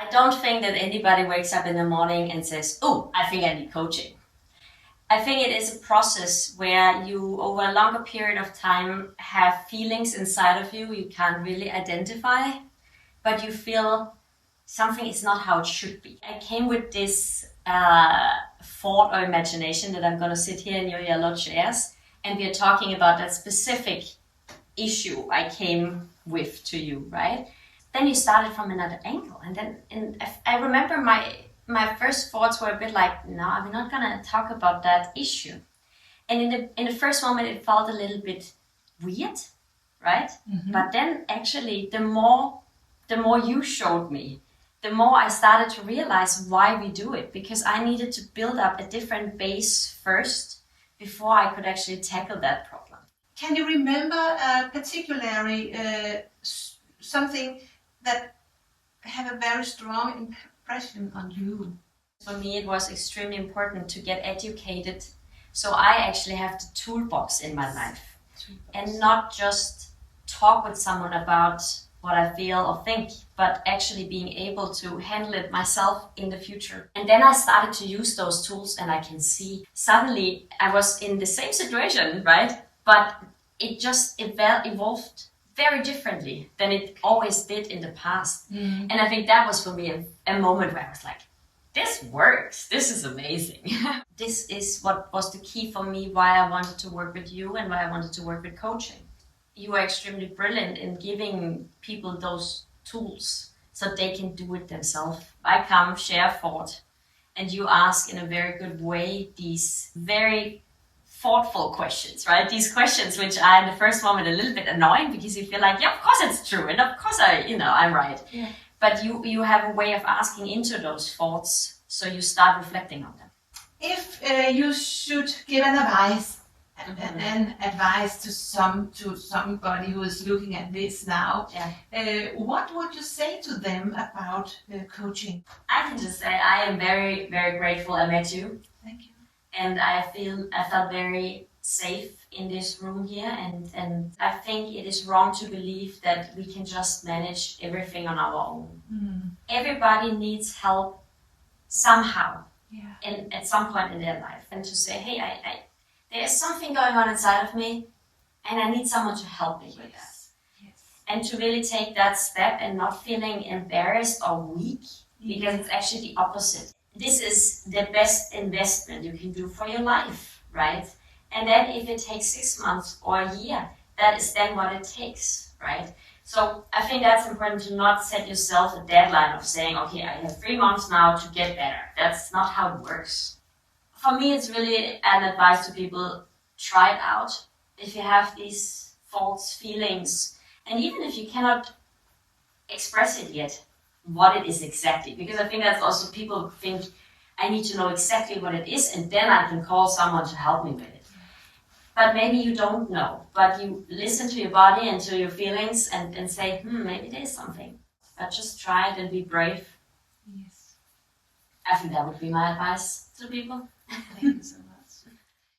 I don't think that anybody wakes up in the morning and says, oh, I think I need coaching. I think it is a process where you, over a longer period of time, have feelings inside of you can't really identify, but you feel something is not how it should be. I came with this thought or imagination that I'm going to sit here in your yellow chairs and we are talking about that specific issue I came with to you, right? Then you started from another angle. And I remember my first thoughts were a bit like, no, we're not going to talk about that issue. And in the first moment, it felt a little bit weird, right? Mm-hmm. But then actually, the more you showed me, the more I started to realize why we do it. Because I needed to build up a different base first before I could actually tackle that problem. Can you remember particularly something that have a very strong impression on you? For me, it was extremely important to get educated. So I actually have the toolbox in my life. And not just talk with someone about what I feel or think, but actually being able to handle it myself in the future. And then I started to use those tools and I can see suddenly I was in the same situation, right? But it just evolved very differently than it always did in the past. Mm. And I think that was for me a moment where I was like, this works, this is amazing. This is what was the key for me, why I wanted to work with you and why I wanted to work with coaching. You are extremely brilliant in giving people those tools so they can do it themselves. I come, share thought, and you ask in a very good way these very thoughtful questions, right? These questions which are in the first moment a little bit annoying because you feel like, yeah, of course it's true, and of course I'm right. Yeah. But you have a way of asking into those thoughts, so you start reflecting on them. If you should give an advice to somebody who is looking at this now, what would you say to them about coaching? I can just say I am very, very grateful I met you. Thank you. And I felt very safe in this room here, and I think it is wrong to believe that we can just manage everything on our own. Mm. Everybody needs help somehow, and at some point in their life, and to say, hey, I there's something going on inside of me, and I need someone to help me with that. Yes. And to really take that step and not feeling embarrassed or weak, because it's actually the opposite. This is the best investment you can do for your life, right? And then if it takes 6 months or a year, that is then what it takes, right? So I think that's important to not set yourself a deadline of saying, okay, I have 3 months now to get better. That's not how it works. For me, it's really an advice to people, try it out. If you have these thoughts, feelings, and even if you cannot express it yet, what it is exactly. Because I think that's also people think, I need to know exactly what it is and then I can call someone to help me with it. But maybe you don't know, but you listen to your body and to your feelings and say, maybe there's something. But just try it and be brave. Yes. I think that would be my advice to people. Thank you so much.